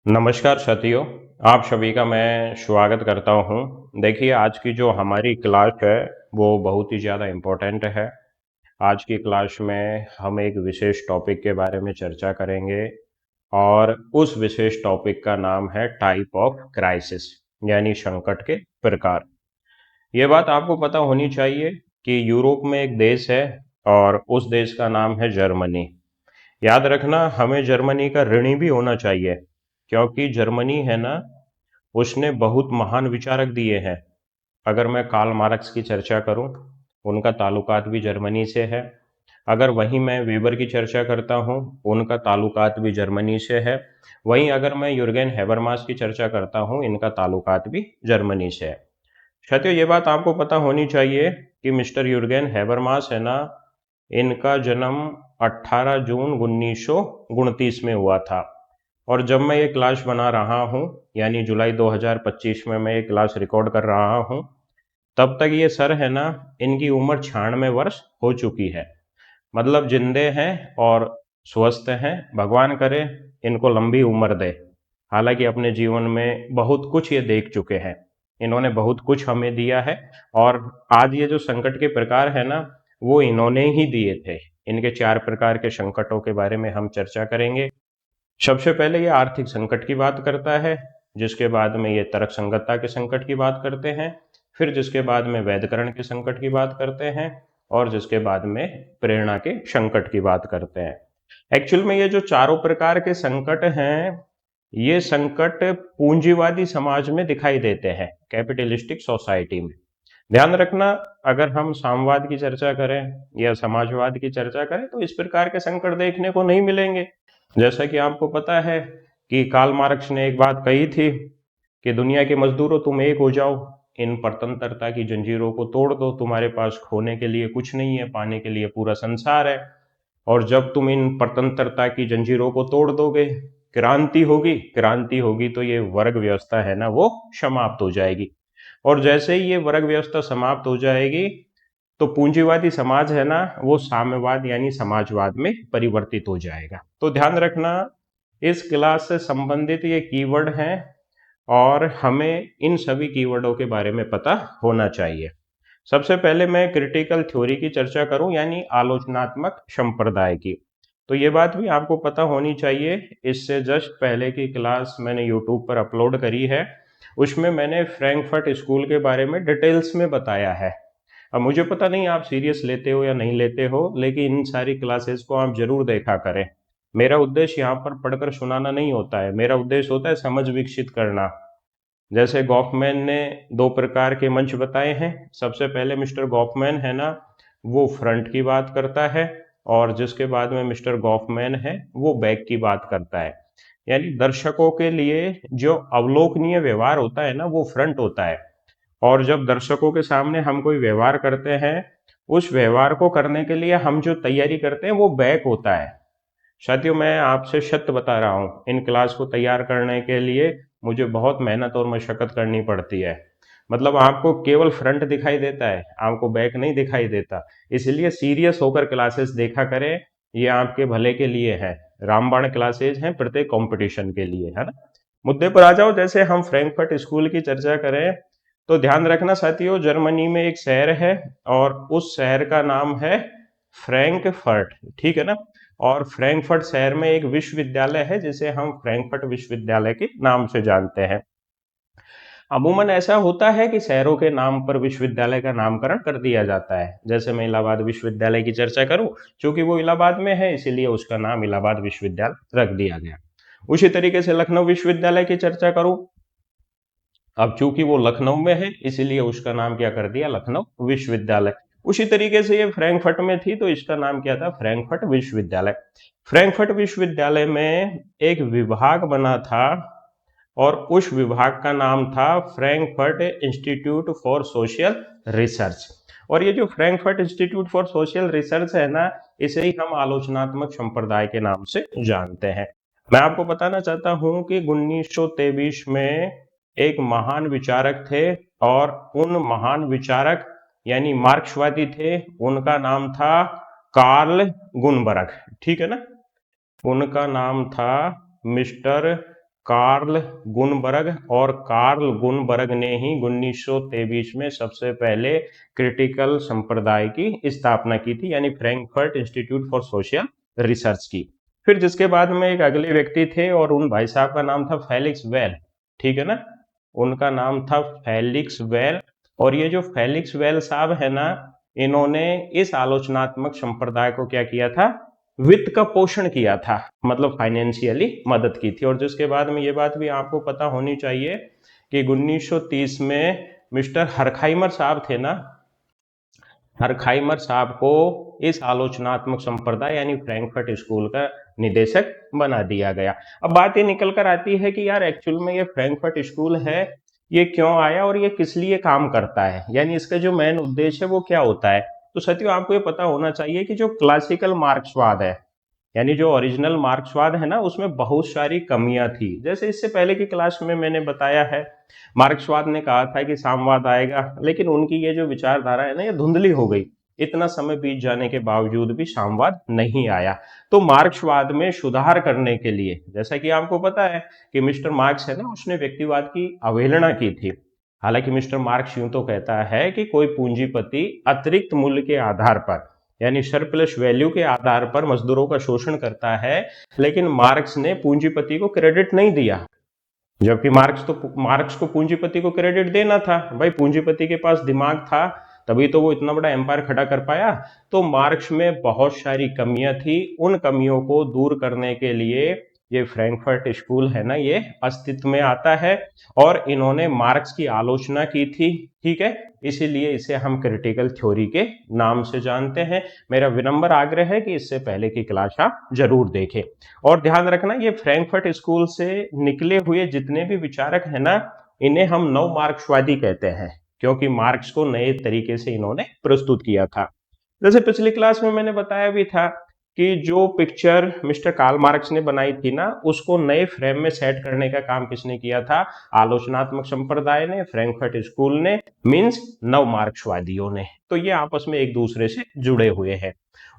नमस्कार साथियों, आप सभी का मैं स्वागत करता हूं। देखिए, आज की जो हमारी क्लास है वो बहुत ही ज़्यादा इम्पोर्टेंट है। आज की क्लास में हम एक विशेष टॉपिक के बारे में चर्चा करेंगे और उस विशेष टॉपिक का नाम है टाइप ऑफ क्राइसिस, यानी संकट के प्रकार। ये बात आपको पता होनी चाहिए कि यूरोप में एक देश है और उस देश का नाम है जर्मनी। याद रखना, हमें जर्मनी का ऋणी भी होना चाहिए, क्योंकि जर्मनी है ना, उसने बहुत महान विचारक दिए हैं। अगर मैं कार्ल मार्क्स की चर्चा करूं, उनका ताल्लुकात भी जर्मनी से है। अगर वहीं मैं वेबर की चर्चा करता हूं, उनका ताल्लुकात भी जर्मनी से है। वहीं अगर मैं यूर्गेन हैबरमास की चर्चा करता हूं, इनका ताल्लुकात भी जर्मनी से है। साथियों, ये बात आपको पता होनी चाहिए कि मिस्टर यूर्गेन हैबरमास है ना, इनका जन्म 18 जून 1929 में हुआ था। और जब मैं ये क्लास बना रहा हूँ, यानी जुलाई 2025 में मैं ये क्लास रिकॉर्ड कर रहा हूँ, तब तक ये सर है ना, इनकी उम्र 96 वर्ष हो चुकी है। मतलब जिंदे हैं और स्वस्थ हैं। भगवान करे इनको लंबी उम्र दे। हालांकि अपने जीवन में बहुत कुछ ये देख चुके हैं, इन्होंने बहुत कुछ हमें दिया है। और आज ये जो संकट के प्रकार है ना, वो इन्होंने ही दिए थे। इनके 4 प्रकार के संकटों के बारे में हम चर्चा करेंगे। सबसे पहले ये आर्थिक संकट की बात करता है, जिसके बाद में ये तर्क संगतता के संकट की बात करते हैं, फिर जिसके बाद में वैधकरण के संकट की बात करते हैं, और जिसके बाद में प्रेरणा के संकट की बात करते हैं। एक्चुअल में ये जो चारों प्रकार के संकट हैं, ये संकट पूंजीवादी समाज में दिखाई देते हैं, कैपिटलिस्टिक सोसाइटी में। ध्यान रखना, अगर हम साम्यवाद की चर्चा करें या समाजवाद की चर्चा करें तो इस प्रकार के संकट देखने को नहीं मिलेंगे। जैसा कि आपको पता है कि कार्ल मार्क्स ने एक बात कही थी कि दुनिया के मजदूरों, तुम एक हो जाओ, इन परतंत्रता की जंजीरों को तोड़ दो, तुम्हारे पास खोने के लिए कुछ नहीं है, पाने के लिए पूरा संसार है। और जब तुम इन परतंत्रता की जंजीरों को तोड़ दोगे, क्रांति होगी। क्रांति होगी तो ये वर्ग व्यवस्था है ना, वो समाप्त हो जाएगी। और जैसे ही ये वर्ग व्यवस्था समाप्त हो जाएगी, तो पूंजीवादी समाज है ना, वो साम्यवाद यानी समाजवाद में परिवर्तित हो जाएगा। तो ध्यान रखना, इस क्लास से संबंधित ये कीवर्ड हैं और हमें इन सभी कीवर्डों के बारे में पता होना चाहिए। सबसे पहले मैं क्रिटिकल थ्योरी की चर्चा करूं, यानी आलोचनात्मक संप्रदाय की। तो ये बात भी आपको पता होनी चाहिए। इससे जस्ट पहले की क्लास मैंने यूट्यूब पर अपलोड करी है, उसमें मैंने फ्रैंकफर्ट स्कूल के बारे में डिटेल्स में बताया है। अब मुझे पता नहीं आप सीरियस लेते हो या नहीं लेते हो, लेकिन इन सारी क्लासेस को आप जरूर देखा करें। मेरा उद्देश्य यहाँ पर पढ़कर सुनाना नहीं होता है, मेरा उद्देश्य होता है समझ विकसित करना। जैसे गॉफमैन ने 2 प्रकार के मंच बताए हैं। सबसे पहले मिस्टर गॉफमैन है ना, वो फ्रंट की बात करता है, और जिसके बाद में मिस्टर गॉफमैन है, वो बैक की बात करता है। यानी दर्शकों के लिए जो अवलोकनीय व्यवहार होता है ना, वो फ्रंट होता है। और जब दर्शकों के सामने हम कोई व्यवहार करते हैं, उस व्यवहार को करने के लिए हम जो तैयारी करते हैं, वो बैक होता है। साथियों, मैं आपसे सत्य बता रहा हूँ, इन क्लास को तैयार करने के लिए मुझे बहुत मेहनत और मशक्कत करनी पड़ती है। मतलब आपको केवल फ्रंट दिखाई देता है, आपको बैक नहीं दिखाई देता। इसलिए सीरियस होकर क्लासेस देखा करें, ये आपके भले के लिए है। रामबाण क्लासेज हैं प्रत्येक कंपटीशन के लिए, है ना। मुद्दे पर आ जाओ। जैसे हम फ्रैंकफर्ट स्कूल की चर्चा करें, तो ध्यान रखना साथियों, जर्मनी में एक शहर है और उस शहर का नाम है फ्रैंकफर्ट, ठीक है ना। और फ्रैंकफर्ट शहर में एक विश्वविद्यालय है, जिसे हम फ्रैंकफर्ट विश्वविद्यालय के नाम से जानते हैं। अमूमन ऐसा होता है कि शहरों के नाम पर विश्वविद्यालय का नामकरण कर दिया जाता है। जैसे मैं इलाहाबाद विश्वविद्यालय की चर्चा करूं, क्योंकि वो इलाहाबाद में है, इसीलिए उसका नाम इलाहाबाद विश्वविद्यालय रख दिया गया। उसी तरीके से लखनऊ विश्वविद्यालय की चर्चा करूं, अब चूंकि वो लखनऊ में है, इसीलिए उसका नाम क्या कर दिया, लखनऊ विश्वविद्यालय। उसी तरीके से ये फ्रैंकफर्ट में थी, तो इसका नाम क्या था, फ्रैंकफर्ट विश्वविद्यालय। फ्रैंकफर्ट विश्वविद्यालय में एक विभाग बना था, और उस विभाग का नाम था Frankfurt institute for social research. और ये जो Frankfurt institute for social research है ना, इसे ही हम आलोचनात्मक संप्रदाय के नाम से जानते हैं। मैं आपको बताना चाहता हूं कि 1923 में एक महान विचारक थे, और उन महान विचारक यानी मार्क्सवादी थे, उनका नाम था कार्ल गुनबर्ग, ठीक है ना। उनका नाम था मिस्टर कार्ल गुनबर्ग, और कार्ल गुनबर्ग ने ही 1923 में सबसे पहले क्रिटिकल संप्रदाय की स्थापना की थी, यानी Frankfurt institute for social research की। फिर जिसके बाद में एक अगले व्यक्ति थे और उन भाई साहब का नाम था फेलिक्स वेल, ठीक है ना, उनका नाम था फेलिक्स वेल। और ये जो फेलिक्स वेल साहब है ना, इन्होंने इस आलोचनात्मक संप्रदाय को क्या किया था, वित्त का पोषण किया था, मतलब फाइनेंशियली मदद की थी। और जिसके बाद में ये बात भी आपको पता होनी चाहिए कि 1930 में मिस्टर हरखाइमर साहब थे ना, हरखाइमर साहब को इस आलोचनात्मक संप्रदाय यानी फ्रैंकफर्ट स्कूल का निदेशक बना दिया गया। अब बात ये निकल कर आती है कि यार एक्चुअल में ये फ्रैंकफर्ट स्कूल है, ये क्यों आया और ये किस लिए काम करता है, यानी इसका जो मेन उद्देश्य है वो क्या होता है। तो साथियों आपको ये पता होना चाहिए कि जो क्लासिकल मार्क्सवाद है, यानी जो ओरिजिनल मार्क्सवाद है ना, उसमें बहुत सारी कमियां थी। जैसे इससे पहले की क्लास में मैंने बताया है, मार्क्सवाद ने कहा था कि साम्यवाद आएगा, लेकिन उनकी ये जो विचारधारा है ना, ये धुंधली हो गई। इतना समय बीत जाने के बावजूद भी साम्यवाद नहीं आया। तो मार्क्सवाद में सुधार करने के लिए, जैसा कि आपको पता है कि मिस्टर मार्क्स है ना, उसने व्यक्तिवाद की अवहेलना की थी। हालांकि मिस्टर मार्क्स यूं तो कहता है कि कोई पूंजीपति अतिरिक्त मूल्य के आधार पर, यानी सरप्लस वैल्यू के आधार पर मजदूरों का शोषण करता है, लेकिन मार्क्स ने पूंजीपति को क्रेडिट नहीं दिया। जबकि मार्क्स को पूंजीपति को क्रेडिट देना था, भाई पूंजीपति के पास दिमाग था तभी तो वो इतना बड़ा एम्पायर खड़ा कर पाया। तो मार्क्स में बहुत सारी कमियां थी, उन कमियों को दूर करने के लिए ये फ्रैंकफर्ट स्कूल है ना, ये अस्तित्व में आता है। और इन्होंने मार्क्स की आलोचना की थी, ठीक है, इसीलिए इसे हम क्रिटिकल थ्योरी के नाम से जानते हैं। मेरा विनम्र आग्रह है कि इससे पहले की क्लास आप जरूर देखें। और ध्यान रखना, ये फ्रैंकफर्ट स्कूल से निकले हुए जितने भी विचारक हैं ना, इन्हें हम नव मार्क्सवादी कहते हैं, क्योंकि मार्क्स को नए तरीके से इन्होंने प्रस्तुत किया था। जैसे पिछली क्लास में मैंने बताया भी था कि जो पिक्चर मिस्टर कार्ल मार्क्स ने बनाई थी ना, उसको नए फ्रेम में सेट करने का काम किसने किया था, आलोचनात्मक संप्रदाय ने, फ्रैंकफर्ट स्कूल ने, मींस नव मार्क्सवादियों ने। तो ये आपस में एक दूसरे से जुड़े हुए हैं।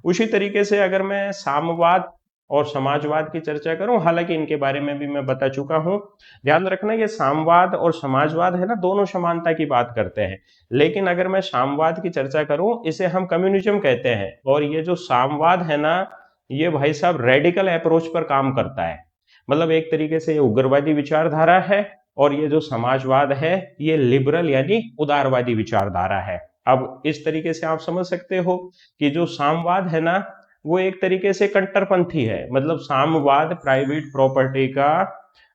उसी तरीके से अगर मैं साम्यवाद और समाजवाद की चर्चा करूं, हालांकि इनके बारे में भी मैं बता चुका हूं। ध्यान रखना, ये साम्यवाद और समाजवाद है ना, दोनों समानता की बात करते हैं। लेकिन अगर मैं साम्यवाद की चर्चा करूं, इसे हम कम्युनिज्म कहते हैं। और ये जो साम्यवाद है ना, ये भाई साहब रेडिकल अप्रोच पर काम करता है, मतलब एक तरीके से ये उग्रवादी विचारधारा है। और ये जो समाजवाद है, ये लिबरल यानी उदारवादी विचारधारा है। अब इस तरीके से आप समझ सकते हो कि जो साम्यवाद है ना, वो एक तरीके से कट्टरपंथी है, मतलब साम्यवाद प्राइवेट प्रॉपर्टी का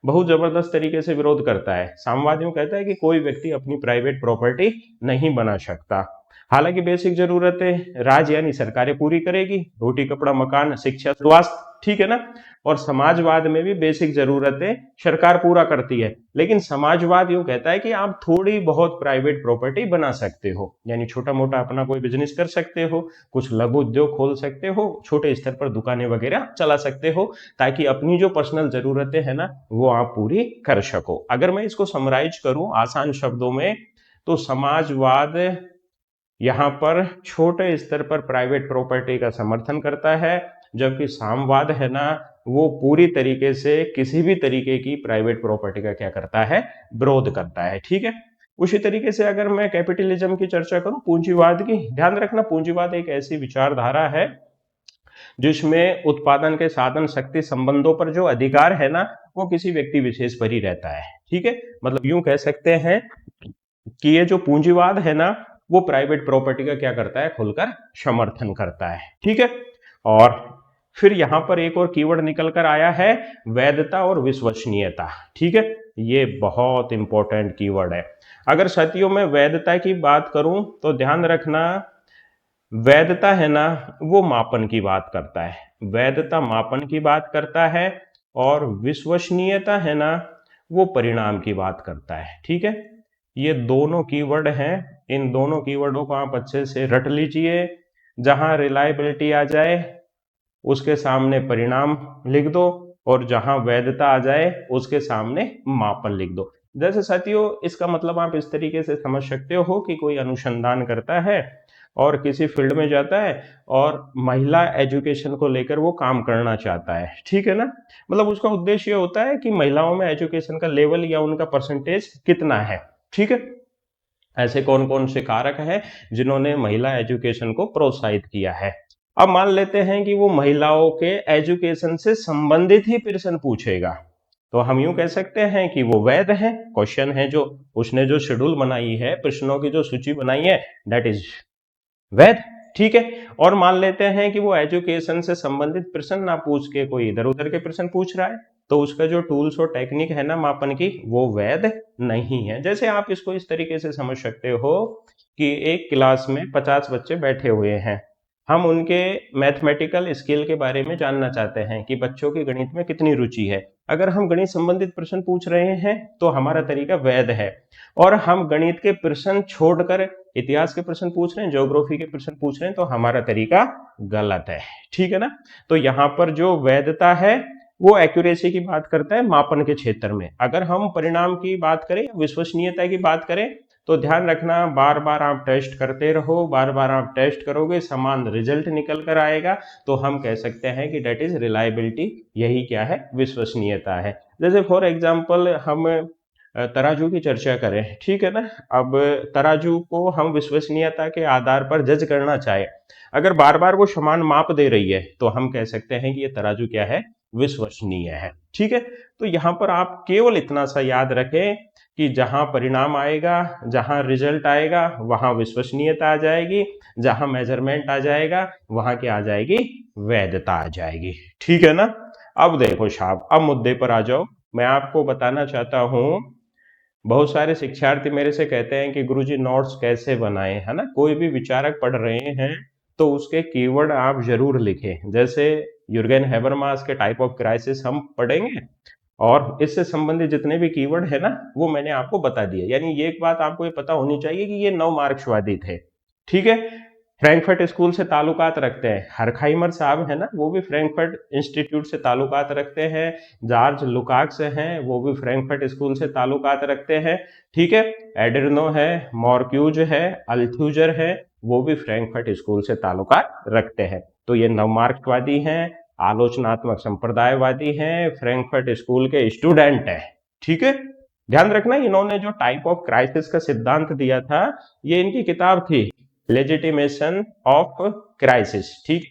बहुत जबरदस्त तरीके से विरोध करता है। साम्यवाद यूं कहता है कि कोई व्यक्ति अपनी प्राइवेट प्रॉपर्टी नहीं बना सकता। हालांकि बेसिक जरूरतें राज यानी सरकारें पूरी करेगी, रोटी कपड़ा मकान शिक्षा स्वास्थ्य, ठीक है ना। और समाजवाद में भी बेसिक जरूरतें सरकार पूरा करती है, लेकिन समाजवाद यूं कहता है कि आप थोड़ी बहुत प्राइवेट प्रॉपर्टी बना सकते हो, यानी छोटा मोटा अपना कोई बिजनेस कर सकते हो, कुछ लघु उद्योग खोल सकते हो, छोटे स्तर पर दुकानें वगैरह चला सकते हो, ताकि अपनी जो पर्सनल जरूरतें हैं ना, वो आप पूरी कर सको। अगर मैं इसको समराइज करूं आसान शब्दों में, तो समाजवाद यहां पर छोटे स्तर पर प्राइवेट प्रॉपर्टी का समर्थन करता है, जबकि साम्यवाद है ना, वो पूरी तरीके से किसी भी तरीके की प्राइवेट प्रॉपर्टी का क्या करता है, विरोध करता है, ठीक है। उसी तरीके से अगर मैं कैपिटलिज्म की चर्चा करूं, पूंजीवाद की, ध्यान रखना पूंजीवाद एक ऐसी विचारधारा है जिसमें उत्पादन के साधन शक्ति संबंधों पर जो अधिकार है ना, वो किसी व्यक्ति विशेष पर ही रहता है, ठीक है। मतलब यूं कह सकते हैं कि ये जो पूंजीवाद है ना, वो प्राइवेट प्रॉपर्टी का क्या करता है, खुलकर समर्थन करता है, ठीक है। और फिर यहां पर एक और कीवर्ड निकल कर आया है, वैधता और विश्वसनीयता, ठीक है। ये बहुत इंपॉर्टेंट कीवर्ड है। अगर साथियों में वैधता की बात करूं, तो ध्यान रखना, वैधता है ना, वो मापन की बात करता है, वैधता मापन की बात करता है। और विश्वसनीयता है ना, वो परिणाम की बात करता है, ठीक है। ये दोनों कीवर्ड हैं, इन दोनों कीवर्डों को आप अच्छे से रट लीजिए। जहां रिलायबिलिटी आ जाए उसके सामने परिणाम लिख दो, और जहां वैधता आ जाए उसके सामने मापन लिख दो। जैसे साथियों, इसका मतलब आप इस तरीके से समझ सकते हो कि कोई अनुसंधान करता है, और किसी फील्ड में जाता है और महिला एजुकेशन को लेकर वो काम करना चाहता है, ठीक है ना। मतलब उसका उद्देश्य ये होता है कि महिलाओं में एजुकेशन का लेवल या उनका परसेंटेज कितना है, ठीक है। ऐसे कौन कौन से कारक हैं जिन्होंने महिला एजुकेशन को प्रोत्साहित किया है। अब मान लेते हैं कि वो महिलाओं के एजुकेशन से संबंधित ही प्रश्न पूछेगा, तो हम यूं कह सकते हैं कि वो वैध है। क्वेश्चन है जो उसने जो शेड्यूल बनाई है, प्रश्नों की जो सूची बनाई है, दैट इज वैध, ठीक है। और मान लेते हैं कि वो एजुकेशन से संबंधित प्रश्न ना पूछ के कोई इधर उधर के प्रश्न पूछ रहा है, तो उसका जो टूल्स और टेक्निक है ना मापन की, वो वैध नहीं है। जैसे आप इसको इस तरीके से समझ सकते हो कि एक क्लास में 50 बच्चे बैठे हुए हैं, हम उनके मैथमेटिकल स्किल के बारे में जानना चाहते हैं कि बच्चों की गणित में कितनी रुचि है। अगर हम गणित संबंधित प्रश्न पूछ रहे हैं तो हमारा तरीका वैध है, और हम गणित के प्रश्न छोड़कर इतिहास के प्रश्न पूछ रहे हैं, ज्योग्राफी के प्रश्न पूछ रहे हैं, तो हमारा तरीका गलत है, ठीक है ना। तो यहाँ पर जो वैधता है वो एक्यूरेसी की बात करता है मापन के क्षेत्र में। अगर हम परिणाम की बात करें, विश्वसनीयता की बात करें, तो ध्यान रखना, बार बार आप टेस्ट करते रहो, बार बार आप टेस्ट करोगे, समान रिजल्ट निकल कर आएगा, तो हम कह सकते हैं कि डेट इज रिलायबिलिटी। यही क्या है, विश्वसनीयता है। जैसे फॉर एग्जाम्पल हम तराजू की चर्चा करें, ठीक है ना। अब तराजू को हम विश्वसनीयता के आधार पर जज करना चाहे, अगर बार बार वो समान माप दे रही है, तो हम कह सकते हैं कि ये तराजू क्या है, विश्वसनीय है, ठीक है। तो यहाँ पर आप केवल इतना सा याद रखें कि जहां परिणाम आएगा, जहां रिजल्ट आएगा, वहां विश्वसनीयता आ जाएगी, जहां मेजरमेंट आ जाएगा, वहां क्या आ जाएगी, वैधता आ जाएगी, ठीक है ना। अब देखो साहब, अब मुद्दे पर आ जाओ। मैं आपको बताना चाहता हूं, बहुत सारे शिक्षार्थी मेरे से कहते हैं कि गुरुजी नोट्स कैसे बनाएं, है ना। कोई भी विचारक पढ़ रहे हैं तो उसके कीवर्ड आप जरूर लिखें। जैसे यूर्गेन हैबरमास के टाइप ऑफ क्राइसिस हम पढ़ेंगे, और इससे संबंधित जितने भी कीवर्ड है ना, वो मैंने आपको बता दिए। यानी ये एक बात आपको ये पता होनी चाहिए कि ये 9 मार्क्सवादी थे, ठीक है। फ्रैंकफर्ट स्कूल से ताल्लुकात रखते हैं, हरखाइमर साहब है ना, वो भी फ्रैंकफर्ट इंस्टीट्यूट से ताल्लुकात रखते हैं। जॉर्ज लुकाक्स हैं, वो भी फ्रैंकफर्ट स्कूल से ताल्लुकात रखते हैं, ठीक है। एडर्नो है, मॉर्क्यूज है, अल्थ्यूजर है, वो भी फ्रैंकफर्ट स्कूल से ताल्लुकात रखते हैं। तो ये नवमार्क्सवादी हैं, आलोचनात्मक संप्रदायवादी हैं, फ्रैंकफर्ट स्कूल के स्टूडेंट हैं, ठीक है। ध्यान रखना, इन्होंने जो टाइप ऑफ क्राइसिस का सिद्धांत दिया था, ये इनकी किताब थी लेजिटिमेशन ऑफ क्राइसिस, ठीक।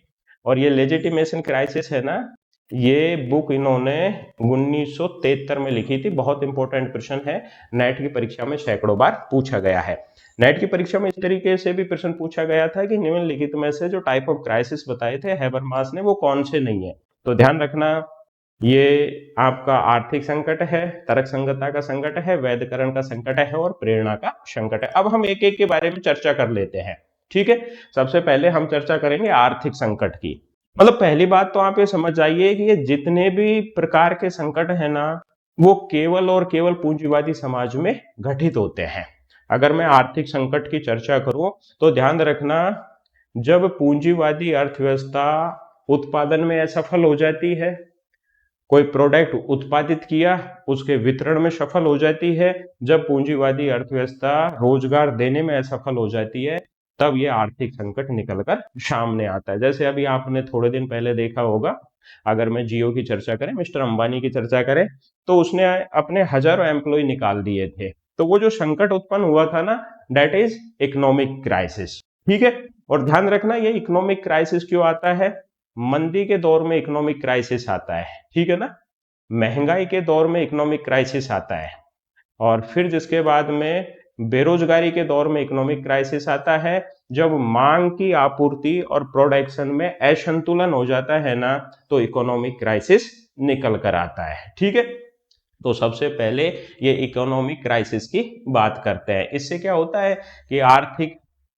और ये लेजिटिमेशन क्राइसिस है ना, ये बुक इन्होंने 1973 में लिखी थी। बहुत इंपॉर्टेंट प्रश्न है, नेट की परीक्षा में सैकड़ों बार पूछा गया है। नेट की परीक्षा में इस तरीके से भी प्रश्न पूछा गया था कि निम्नलिखित में से जो टाइप ऑफ क्राइसिस बताए थे हैबरमास ने, वो कौन से नहीं है। तो ध्यान रखना, ये आपका आर्थिक संकट है, तर्क संगतता का संकट है, वैधकरण का संकट है, और प्रेरणा का संकट है। अब हम एक एक के बारे में चर्चा कर लेते हैं, ठीक है। सबसे पहले हम चर्चा करेंगे आर्थिक संकट की। मतलब पहली बात तो आप ये समझ जाइए कि ये जितने भी प्रकार के संकट है ना, वो केवल और केवल पूंजीवादी समाज में घटित होते हैं। अगर मैं आर्थिक संकट की चर्चा करूं तो ध्यान रखना, जब पूंजीवादी अर्थव्यवस्था उत्पादन में असफल हो जाती है, कोई प्रोडक्ट उत्पादित किया उसके वितरण में सफल हो जाती है, जब पूंजीवादी अर्थव्यवस्था रोजगार देने में असफल हो जाती है, तब ये आर्थिक संकट निकलकर सामने आता है। जैसे अभी आपने थोड़े दिन पहले देखा होगा, अगर मैं जियो की चर्चा करें, मिस्टर अंबानी की चर्चा करें, तो उसने अपने हजारों एम्प्लॉय निकाल दिए थे। तो वो जो संकट उत्पन्न हुआ था ना, दैट इज इकोनॉमिक क्राइसिस, ठीक है। और ध्यान रखना, ये इकोनॉमिक क्राइसिस क्यों आता है, मंदी के दौर में इकोनॉमिक क्राइसिस आता है, ठीक है ना। महंगाई के दौर में इकोनॉमिक क्राइसिस आता है, और फिर जिसके बाद में बेरोजगारी के दौर में इकोनॉमिक क्राइसिस आता है, जब मांग की आपूर्ति और प्रोडक्शन में असंतुलन हो जाता है ना, तो इकोनॉमिक क्राइसिस निकल कर आता है, ठीक है। तो सबसे पहले ये इकोनॉमिक क्राइसिस की बात करते हैं। इससे क्या होता है कि आर्थिक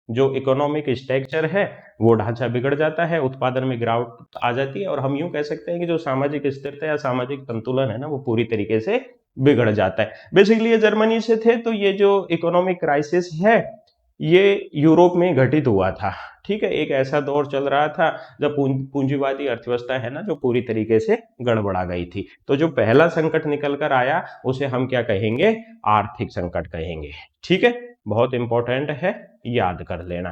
जो इकोनॉमिक स्ट्रक्चर है वो ढांचा बिगड़ जाता है, उत्पादन में गिरावट आ जाती है, और हम यूं कह सकते हैं कि जो सामाजिक स्थिरता या सामाजिक संतुलन है ना, वो पूरी तरीके से बिगड़ जाता है। बेसिकली ये जर्मनी से थे, तो ये जो इकोनॉमिक क्राइसिस है ये यूरोप में घटित हुआ था, ठीक है। एक ऐसा दौर चल रहा था जब पूंजीवादी अर्थव्यवस्था है ना, जो पूरी तरीके से गड़बड़ा गई थी। तो जो पहला संकट निकल कर आया उसे हम क्या कहेंगे, आर्थिक संकट कहेंगे, ठीक है। बहुत इंपॉर्टेंट है, याद कर लेना।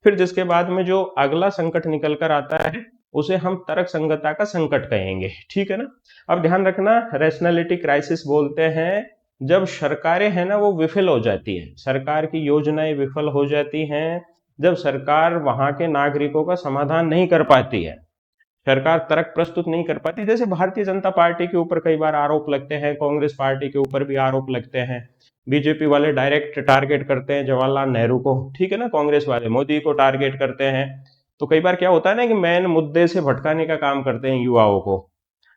फिर जिसके बाद में जो अगला संकट निकल कर आता है उसे हम तर्कसंगतता का संकट कहेंगे, ठीक है ना। अब ध्यान रखना, रैशनैलिटी क्राइसिस बोलते हैं जब सरकारें हैं ना वो विफल हो जाती है, सरकार की योजनाएं विफल हो जाती हैं, जब सरकार वहां के नागरिकों का समाधान नहीं कर पाती है, सरकार तर्क प्रस्तुत नहीं कर पाती। जैसे भारतीय जनता पार्टी के ऊपर कई बार आरोप लगते हैं, कांग्रेस पार्टी के ऊपर भी आरोप लगते हैं, बीजेपी वाले डायरेक्ट टारगेट करते हैं जवाहरलाल नेहरू को, ठीक है ना, कांग्रेस वाले मोदी को टारगेट करते हैं। तो कई बार क्या होता है ना कि मेन मुद्दे से भटकाने का काम करते हैं, युवाओं को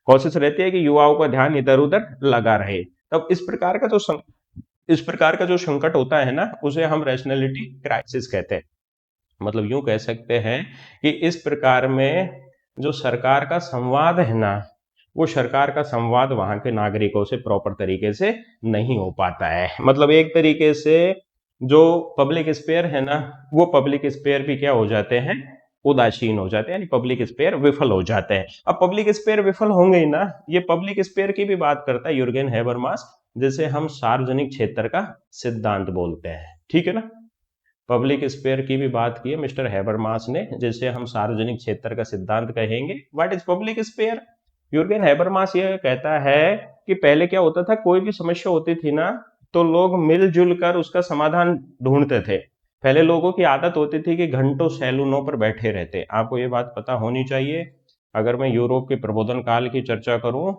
कोशिश रहती है कि युवाओं का ध्यान इधर उधर लगा रहे। तब इस प्रकार का जो संकट होता है ना उसे हम रैशनैलिटी क्राइसिस कहते हैं। मतलब यूं कह सकते हैं कि इस प्रकार में जो सरकार का संवाद है ना, वो सरकार का संवाद वहां के नागरिकों से प्रॉपर तरीके से नहीं हो पाता है। मतलब एक तरीके से जो पब्लिक स्पेयर है ना, वो पब्लिक स्पेयर भी क्या हो जाते हैं, उदासीन हो जाते हैं, यानी पब्लिक स्पेयर विफल हो जाते हैं। अब पब्लिक स्पेयर विफल होंगे ही ना, ये पब्लिक स्पेयर की भी बात करता है यूर्गेन हैबरमास, जिसे हम सार्वजनिक क्षेत्र का सिद्धांत बोलते हैं, ठीक है ना। पब्लिक स्पेयर की भी बात की है मिस्टर हैबरमास ने, जिसे हम सार्वजनिक क्षेत्र का सिद्धांत कहेंगे। What is public sphere? Jurgen Habermas ये कहता है कि पहले क्या होता था, कोई भी समस्या होती थी ना तो लोग मिलजुल कर उसका समाधान ढूंढते थे। पहले लोगों की आदत होती थी कि घंटों सैलूनों पर बैठे रहते। आपको ये बात पता होनी चाहिए, अगर मैं यूरोप के प्रबोधन काल की चर्चा करूं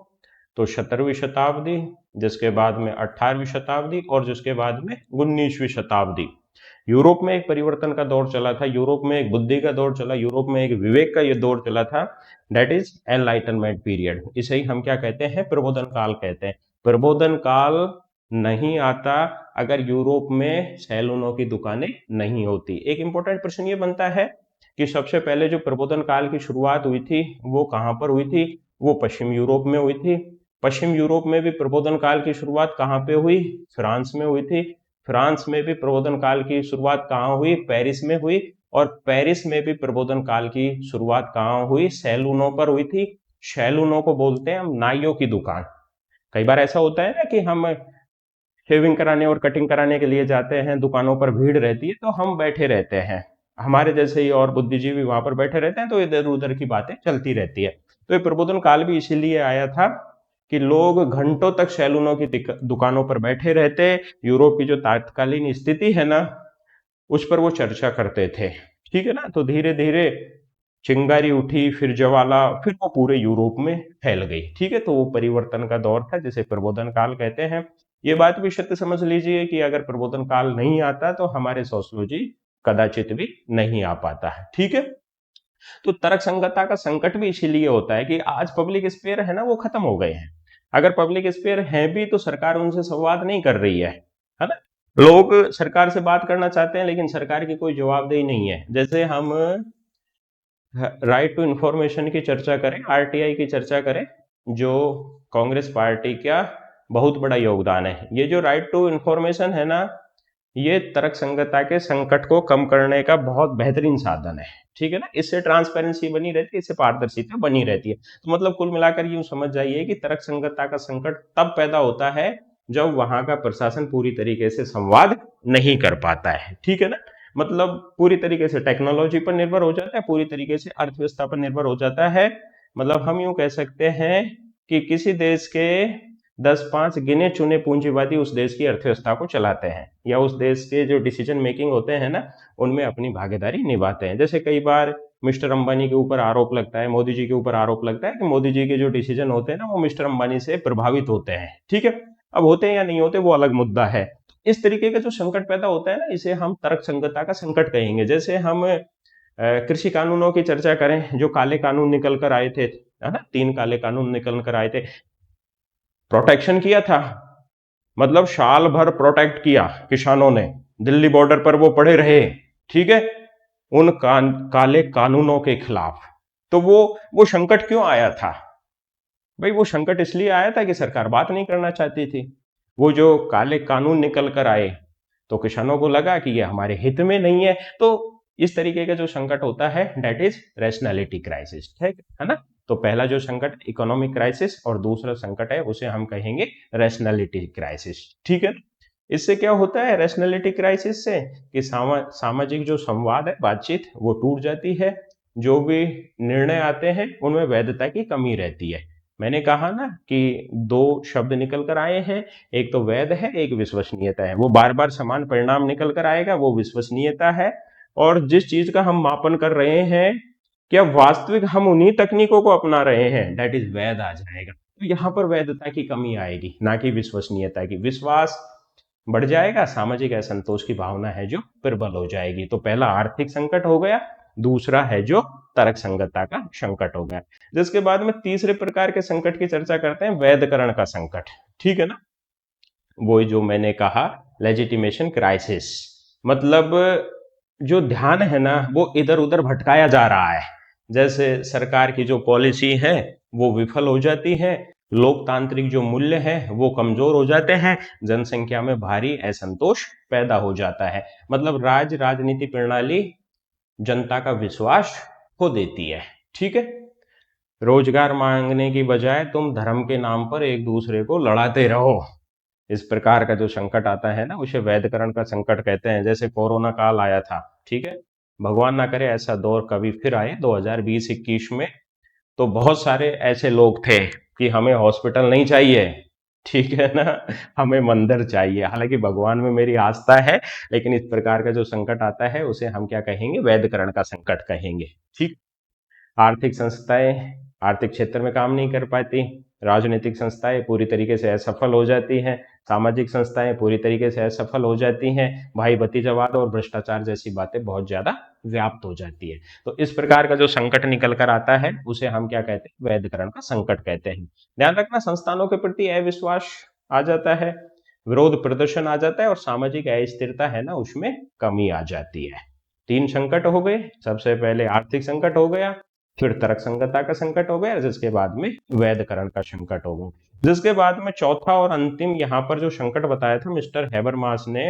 तो 17वीं शताब्दी, जिसके बाद में 18वीं शताब्दी और जिसके बाद में 19वीं शताब्दी, यूरोप में एक परिवर्तन का दौर चला था, यूरोप में एक बुद्धि का दौर चला, यूरोप में एक विवेक का ये दौर चला था। That is enlightenment period. इसे ही हम क्या कहते हैं, प्रबोधन काल कहते हैं। प्रबोधन काल नहीं आता अगर यूरोप में सैलूनों की दुकानें नहीं होती। एक इंपॉर्टेंट प्रश्न ये बनता है कि सबसे पहले जो प्रबोधन काल की शुरुआत हुई थी वो कहां पर हुई थी? वो पश्चिम यूरोप में हुई थी। पश्चिम यूरोप में भी प्रबोधन काल की शुरुआत कहां पे हुई? फ्रांस में हुई थी। फ्रांस में भी प्रबोधन काल की शुरुआत कहाँ हुई? पेरिस में हुई। और पेरिस में भी प्रबोधन काल की शुरुआत कहाँ हुई? सैलूनों पर हुई थी। सैलूनों को बोलते हैं हम नाइयों की दुकान। कई बार ऐसा होता है ना कि हम शेविंग कराने और कटिंग कराने के लिए जाते हैं, दुकानों पर भीड़ रहती है तो हम बैठे रहते हैं, हमारे जैसे ही और बुद्धिजीवी वहां पर बैठे रहते हैं, तो इधर उधर की बातें चलती रहती है। तो ये प्रबोधन काल भी इसीलिए आया था कि लोग घंटों तक सैलूनों की दुकानों पर बैठे रहते, यूरोप की जो तत्कालीन स्थिति है ना उस पर वो चर्चा करते थे, ठीक है ना। तो धीरे धीरे चिंगारी उठी, फिर ज्वाला, फिर वो पूरे यूरोप में फैल गई, ठीक है। तो वो परिवर्तन का दौर था जिसे प्रबोधन काल कहते हैं। ये बात भी सत्य समझ लीजिए कि अगर प्रबोधन काल नहीं आता तो हमारे सोशियोलॉजी कदाचित भी नहीं आ पाता है, ठीक है। तो तर्क संगतता का संकट भी इसीलिए होता है कि आज पब्लिक स्पेयर है ना वो खत्म हो गए हैं। अगर पब्लिक स्पेयर है भी तो सरकार उनसे संवाद नहीं कर रही है ना। लोग सरकार से बात करना चाहते हैं लेकिन सरकार की कोई जवाबदेही नहीं है। जैसे हम राइट टू इंफॉर्मेशन की चर्चा करें, आरटीआई की चर्चा करें, जो कांग्रेस पार्टी का बहुत बड़ा योगदान है। ये जो राइट टू इंफॉर्मेशन है ना, ये तर्क संगतता के संकट को कम करने का बहुत बेहतरीन साधन है, ठीक है ना। इससे ट्रांसपेरेंसी बनी रहती है, इससे पारदर्शिता बनी रहती है। तो मतलब कुल मिलाकर यूं समझ जाइए कि तर्क संगतता का संकट तब पैदा होता है जब वहां का प्रशासन पूरी तरीके से संवाद नहीं कर पाता है, ठीक है ना। मतलब पूरी तरीके से टेक्नोलॉजी पर निर्भर हो जाता है, पूरी तरीके से अर्थव्यवस्था पर निर्भर हो जाता है। मतलब हम यूं कह सकते हैं कि किसी देश के 10-5 गिने चुने पूंजीवादी उस देश की अर्थव्यवस्था को चलाते हैं, या उस देश के जो डिसीजन मेकिंग होते हैं ना उनमें अपनी भागीदारी निभाते हैं। जैसे कई बार मिस्टर अंबानी के ऊपर आरोप लगता है, मोदी जी के ऊपर आरोप लगता है कि मोदी जी के जो डिसीजन होते हैं ना वो मिस्टर अंबानी से प्रभावित होते हैं, ठीक है। अब होते हैं या नहीं होते वो अलग मुद्दा है। इस तरीके का जो संकट पैदा होता है ना इसे हम तर्क संगतता का संकट कहेंगे। जैसे हम कृषि कानूनों की चर्चा करें, जो काले कानून निकल कर आए थे, है ना, 3 काले कानून निकल कर आए थे, प्रोटेक्शन किया था, मतलब साल भर प्रोटेक्ट किया किसानों ने, दिल्ली बॉर्डर पर वो पड़े रहे, ठीक है, उन काले कानूनों के खिलाफ। तो वो संकट क्यों आया था भाई? वो संकट इसलिए आया था कि सरकार बात नहीं करना चाहती थी। वो जो काले कानून निकल कर आए तो किसानों को लगा कि ये हमारे हित में नहीं है। तो इस तरीके का जो संकट होता है दैट इज रैशनैलिटी क्राइसिस, ठीक है ना। तो पहला जो संकट इकोनॉमिक क्राइसिस और दूसरा संकट है उसे हम कहेंगे रैशनैलिटी क्राइसिस, ठीक है। इससे क्या होता है रैशनैलिटी क्राइसिस से कि सामाजिक जो संवाद है, बातचीत वो टूट जाती है। जो भी निर्णय आते हैं उनमें वैधता की कमी रहती है। मैंने कहा ना कि 2 शब्द निकल कर आए हैं, एक तो वैध है, एक विश्वसनीयता है। वो बार-बार समान परिणाम निकल कर आएगा, वो विश्वसनीयता है। और जिस चीज़ का हम मापन कर रहे हैं, क्या वास्तविक हम उन्हीं तकनीकों को अपना रहे हैं, दैट इज़ वैध आ जाएगा। तो यहाँ पर वैधता की कमी आएगी, ना कि विश्वसनीयता की। विश्वास बढ़ जाएगा, सामाजिक असंतोष की भावना है जो प्रबल हो जाएगी। तो पहला आर्थिक संकट हो गया, दूसरा है जो तर्क संगतता का संकट हो गया। जिसके बाद में तीसरे प्रकार के संकट की चर्चा करते हैं, वैधकरण का संकट। ठीक है ना? वो जो मैंने कहा लेजिटिमेशन क्राइसिस, मतलब जो ध्यान है ना वो इधर उधर भटकाया जा रहा है। जैसे सरकार की जो पॉलिसी है वो विफल हो जाती है, लोकतांत्रिक जो मूल्य है वो कमजोर हो जाते हैं, जनसंख्या में भारी असंतोष पैदा हो जाता है। मतलब राजनीति प्रणाली जनता का विश्वास खो देती है। ठीक है? रोजगार मांगने की बजाय तुम धर्म के नाम पर एक दूसरे को लड़ाते रहो। इस प्रकार का जो संकट आता है ना उसे वैधकरण का संकट कहते हैं। जैसे कोरोना काल आया था, ठीक है, भगवान ना करे ऐसा दौर कभी फिर आए 2020-21 में। तो बहुत सारे ऐसे लोग थे कि हमें हॉस्पिटल नहीं चाहिए, ठीक है ना, हमें मंदिर चाहिए। हालांकि भगवान में मेरी आस्था है, लेकिन इस प्रकार का जो संकट आता है उसे हम क्या कहेंगे, वैधकरण का संकट कहेंगे। ठीक। आर्थिक संस्थाएं आर्थिक क्षेत्र में काम नहीं कर पाती, राजनीतिक संस्थाएं पूरी तरीके से असफल हो जाती हैं, सामाजिक संस्थाएं पूरी तरीके से असफल हो जाती हैं, भाई भतीजावाद और भ्रष्टाचार जैसी बातें बहुत ज्यादा व्याप्त हो जाती है। तो इस प्रकार का जो संकट निकल कर आता है उसे हम क्या कहते हैं, वैधकरण का संकट कहते हैं। ध्यान रखना, संस्थानों के प्रति अविश्वास आ जाता है, विरोध प्रदर्शन आ जाता है और सामाजिक अस्थिरता है ना उसमें कमी आ जाती है। 3 संकट हो गए। सबसे पहले आर्थिक संकट हो गया, फिर तर्क संगतता का संकट हो गया, जिसके बाद में वैधकरण का संकट हो गया। जिसके बाद में चौथा और अंतिम यहाँ पर जो संकट बताया था मिस्टर हैबरमास ने,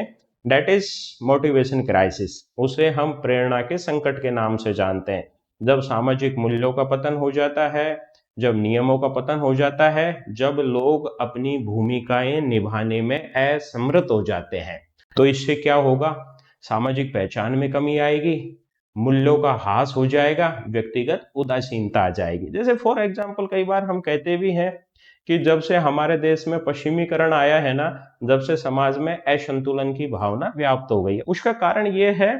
डेट इज मोटिवेशन क्राइसिस। उसे हम प्रेरणा के संकट के नाम से जानते हैं। जब सामाजिक मूल्यों का पतन हो जाता है, जब नियमों का पतन हो जाता है, जब लोग अपनी भूमिकाएं निभाने में असमर्थ हो जाते हैं, तो इससे क्या होगा, सामाजिक पहचान में कमी आएगी, मूल्यों का ह्रास हो जाएगा, व्यक्तिगत उदासीनता आ जाएगी। जैसे फॉर एग्जाम्पल कई बार हम कहते भी हैं कि जब से हमारे देश में पश्चिमीकरण आया है ना, जब से समाज में असंतुलन की भावना व्याप्त हो गई है। उसका कारण ये है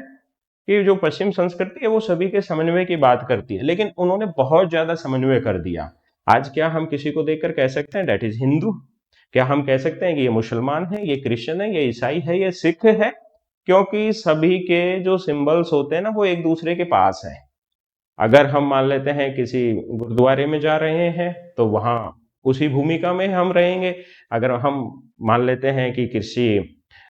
कि जो पश्चिम संस्कृति है वो सभी के समन्वय की बात करती है, लेकिन उन्होंने बहुत ज्यादा समन्वय कर दिया। आज क्या हम किसी को देखकर कह सकते हैं डेट इज हिंदू? क्या हम कह सकते हैं कि ये मुसलमान है, ये क्रिश्चियन है, ये ईसाई है, ये सिख है? क्योंकि सभी के जो सिंबल्स होते हैं ना वो एक दूसरे के पास है। अगर हम मान लेते हैं किसी गुरुद्वारे में जा रहे हैं तो वहां उसी भूमिका में हम रहेंगे। अगर हम मान लेते हैं कि किसी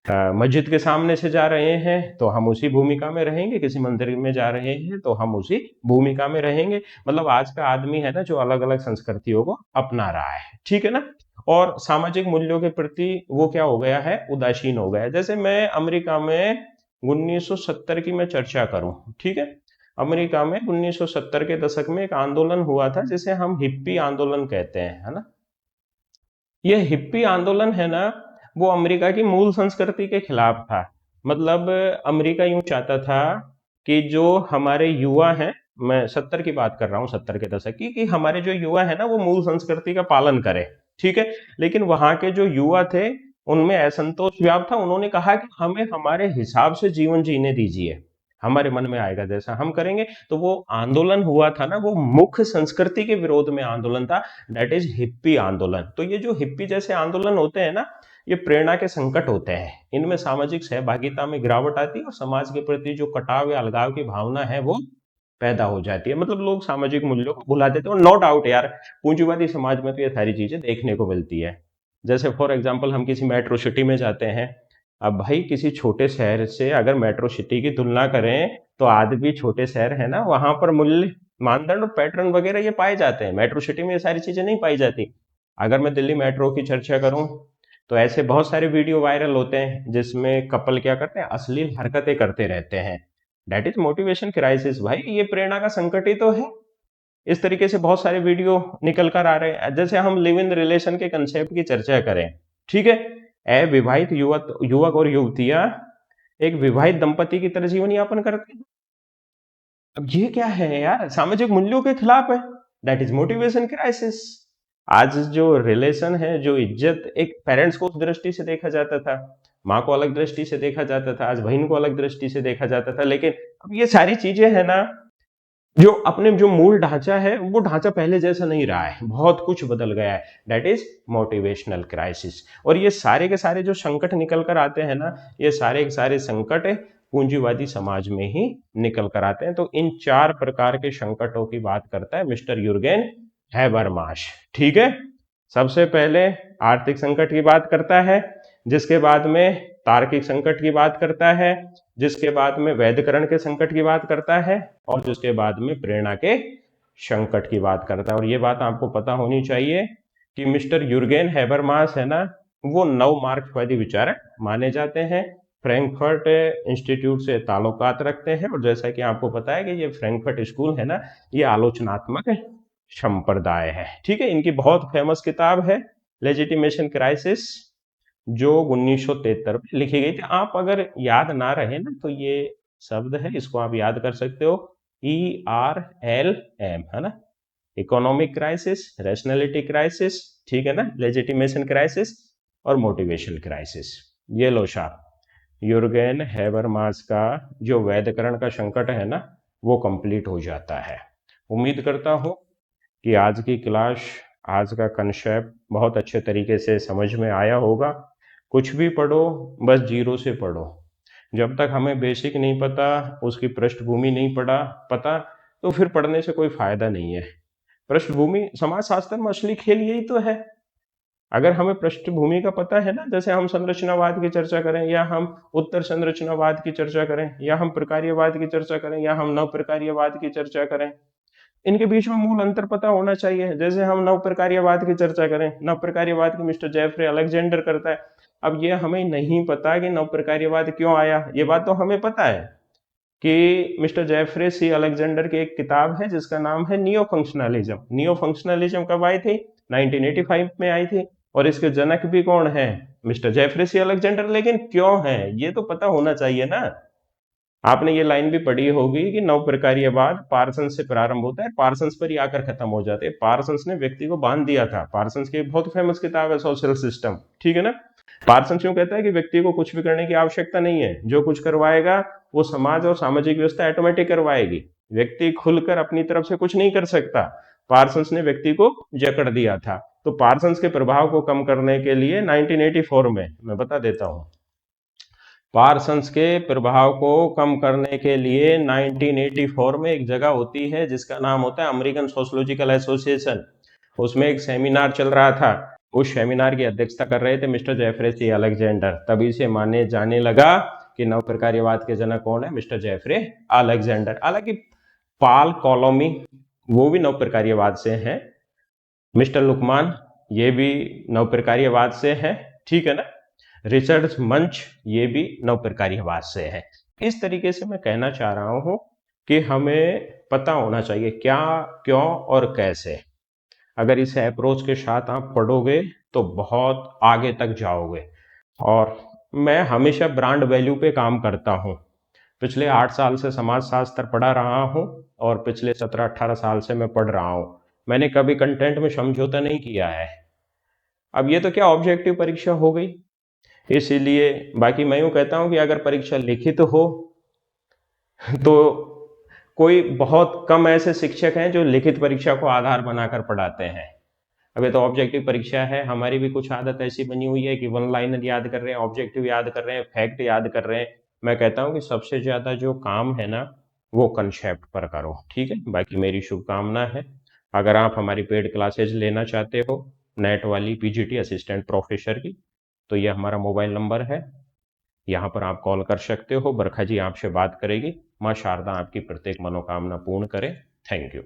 मस्जिद के सामने से जा रहे हैं तो हम उसी भूमिका में रहेंगे, किसी मंदिर में जा रहे हैं तो हम उसी भूमिका में रहेंगे। मतलब आज का आदमी है ना जो अलग अलग संस्कृतियों को अपना रहा है, ठीक है ना, और सामाजिक मूल्यों के प्रति वो क्या हो गया है, उदासीन हो गया है। जैसे मैं अमेरिका में 1970 की मैं चर्चा करूं, ठीक है, अमेरिका में 1970 के दशक में एक आंदोलन हुआ था जिसे हम हिप्पी आंदोलन कहते हैं, है ना। ये हिप्पी आंदोलन है ना वो अमेरिका की मूल संस्कृति के खिलाफ था। मतलब अमेरिका यूं चाहता था कि जो हमारे युवा हैं, मैं 70 की बात कर रहा हूँ, 70 के दशक की, कि हमारे जो युवा है ना वो मूल संस्कृति का पालन करें, ठीक है। लेकिन वहां के जो युवा थे उनमें असंतोष व्याप्त था। उन्होंने कहा कि हमें हमारे हिसाब से जीवन जीने दीजिए, हमारे मन में आएगा जैसा हम करेंगे। तो वो आंदोलन हुआ था ना वो मुख्य संस्कृति के विरोध में आंदोलन था, दैट इज हिप्पी आंदोलन। तो ये जो हिप्पी जैसे आंदोलन होते हैं ना ये प्रेरणा के संकट होते हैं। इनमें सामाजिक सहभागिता में गिरावट आती है और समाज के प्रति जो कटाव या अलगाव की भावना है वो पैदा हो जाती है। मतलब लोग सामाजिक मूल्यों को भुला देते हैं। और नो डाउट यार, पूंजीवादी समाज में तो ये सारी चीजें देखने को मिलती है। जैसे फॉर एग्जाम्पल हम किसी मेट्रो सिटी में जाते हैं, अब भाई किसी छोटे शहर से अगर मेट्रो सिटी की तुलना करें तो आज भी छोटे शहर है ना वहां पर मूल्य मानदंड और पैटर्न वगैरह ये पाए जाते हैं। मेट्रो सिटी में ये सारी चीजें नहीं पाई जाती। अगर मैं दिल्ली मेट्रो की चर्चा करूं तो ऐसे बहुत सारे वीडियो वायरल होते हैं जिसमें कपल क्या करते हैं, अश्लील हरकतें करते रहते हैं। दैट इज मोटिवेशन क्राइसिस भाई, ये प्रेरणा का संकट ही तो है। इस तरीके से बहुत सारे वीडियो निकल कर आ रहे हैं। जैसे हम लिव इन रिलेशन के कंसेप्ट की चर्चा करें, ठीक है, अविवाहित युवक युवक और युवतियां एक विवाहित दंपति की तरह जीवन यापन करते हैं। अब ये क्या है यार, सामाजिक मूल्यों के खिलाफ है। That is motivation crisis. आज जो रिलेशन है, जो इज्जत, एक पेरेंट्स को उस दृष्टि से देखा जाता था, माँ को अलग दृष्टि से देखा जाता था, आज बहन को अलग दृष्टि से देखा जाता था। लेकिन अब ये सारी चीजें है ना, जो अपने जो मूल ढांचा है वो ढांचा पहले जैसा नहीं रहा है, बहुत कुछ बदल गया है। That is motivational crisis. और ये सारे के सारे जो संकट निकल कर आते हैं ना, ये सारे के सारे संकट पूंजीवादी समाज में ही निकल कर आते हैं। तो इन 4 प्रकार के संकटों की बात करता है मिस्टर यूर्गेन हैबरमाश। ठीक है, सबसे पहले आर्थिक संकट की बात करता है, जिसके बाद में तार्किक संकट की बात करता है, जिसके बाद में वैधकरण के संकट की बात करता है, और जिसके बाद में प्रेरणा के संकट की बात करता है। और ये बात आपको पता होनी चाहिए कि मिस्टर यूर्गेन हैबरमास है ना, वो नव मार्क्सवादी विचारक माने जाते हैं, फ्रैंकफर्ट इंस्टीट्यूट से ताल्लुकात रखते हैं। और जैसा कि आपको पता है कि ये फ्रैंकफर्ट स्कूल है ना, ये आलोचनात्मक संप्रदाय है। ठीक है, इनकी बहुत फेमस किताब है लेजिटिमेशन क्राइसिस, जो 1973 में लिखी गई थी। आप अगर याद ना रहे ना, तो ये शब्द है, इसको आप याद कर सकते हो, ERLM, है ना, इकोनॉमिक क्राइसिस, रैशनैलिटी क्राइसिस, ठीक है ना, लेजिटिमेशन क्राइसिस और मोटिवेशन क्राइसिस। ये लो साहब, यूर्गेन हैबरमास का जो वैधकरण का संकट है ना, वो कंप्लीट हो जाता है। उम्मीद करता हूं कि आज की क्लास, आज का कंसेप्ट बहुत अच्छे तरीके से समझ में आया होगा। कुछ भी पढ़ो, बस जीरो से पढ़ो। जब तक हमें बेसिक नहीं पता, उसकी पृष्ठभूमि नहीं पता, तो फिर पढ़ने से कोई फायदा नहीं है। पृष्ठभूमि समाजशास्त्र में असली खेल यही तो है। अगर हमें पृष्ठभूमि का पता है ना, जैसे हम संरचनावाद की चर्चा करें, या हम उत्तर संरचनावाद की चर्चा करें, या हम प्रकार्यवाद की चर्चा करें, या हम नव प्रकार्यवाद की चर्चा करें, इनके बीच में मूल अंतर पता होना चाहिए। जैसे हम नव प्रकार्यवाद की चर्चा करें, नव प्रकार्यवाद की मिस्टर जेफरे अलेक्जेंडर करता है। अब ये हमें नहीं पता कि नव प्रकार्यवाद क्यों आया। ये बात तो हमें पता है कि मिस्टर जेफरे सी अलेक्जेंडर की एक किताब है जिसका नाम है नियो फंक्शनलिज्म। नियो फंक्शनलिज्म कब आई थी? 1985 में आई थी। और इसके जनक भी कौन है? मिस्टर जेफरे सी अलेक्जेंडर। लेकिन क्यों है, ये तो पता होना चाहिए ना। आपने ये लाइन भी पढ़ी होगी कि नव प्रकार्यवाद पार्सन्स से प्रारंभ होता है, पार्सन्स पर ही आकर खत्म हो जाते हैं। पार्सन्स ने व्यक्ति को बांध दिया था। पार्सन्स की बहुत फेमस किताब है सोशल सिस्टम, ठीक है ना। पार्सन्स क्यों कहता है कि व्यक्ति को कुछ भी करने की आवश्यकता नहीं है, जो कुछ करवाएगा वो समाज और सामाजिक व्यवस्था ऑटोमेटिक करवाएगी। व्यक्ति खुलकर अपनी तरफ से कुछ नहीं कर सकता। पार्सन्स ने व्यक्ति को जकड़ दिया था। तो पार्सन्स के प्रभाव को कम करने के लिए 1984 में, मैं बता देता हूं, पार्सन्स के प्रभाव को कम करने के लिए 1984 में एक जगह होती है जिसका नाम होता है अमेरिकन सोशोलॉजिकल एसोसिएशन। उसमें एक सेमिनार चल रहा था। उस सेमिनार की अध्यक्षता कर रहे थे मिस्टर जेफरे सी अलेक्जेंडर। तभी से माने जाने लगा कि नव प्रकार्यवाद के जनक कौन है? Mister Jeffrey Alexander. हालांकि पाल कॉलोमी वो भी नव प्रकार्यवाद से हैं। मिस्टर लुकमान ये भी नव प्रकार्यवाद से हैं, ठीक है ना। रिचर्ड मंच ये भी नव प्रकार्यवाद से है। इस तरीके से मैं कहना चाह रहा हूं कि हमें पता होना चाहिए क्या, क्यों और कैसे। अगर इस अप्रोच के साथ आप पढ़ोगे तो बहुत आगे तक जाओगे। और मैं हमेशा ब्रांड वैल्यू पे काम करता हूं। पिछले 8 साल से समाजशास्त्र पढ़ा रहा हूं और पिछले 17-18 साल से मैं पढ़ रहा हूं। मैंने कभी कंटेंट में समझौता नहीं किया है। अब ये तो क्या ऑब्जेक्टिव परीक्षा हो गई, इसीलिए बाकी मैं यूं कहता हूं कि अगर परीक्षा लिखित हो तो कोई बहुत कम ऐसे शिक्षक हैं जो लिखित परीक्षा को आधार बनाकर पढ़ाते हैं। अभी तो ऑब्जेक्टिव परीक्षा है, हमारी भी कुछ आदत ऐसी बनी हुई है कि वन लाइनर याद कर रहे हैं, ऑब्जेक्टिव याद कर रहे हैं, फैक्ट याद कर रहे हैं। मैं कहता हूं कि सबसे ज्यादा जो काम है ना, वो कंसेप्ट पर करो, ठीक है। बाकी मेरी शुभकामना है। अगर आप हमारी पेड क्लासेज लेना चाहते हो, नेट वाली पीजीटी असिस्टेंट प्रोफेसर की, तो ये हमारा मोबाइल नंबर है, यहाँ पर आप कॉल कर सकते हो। बरखा जी आपसे बात करेगी। माँ शारदा आपकी प्रत्येक मनोकामना पूर्ण करे। Thank you.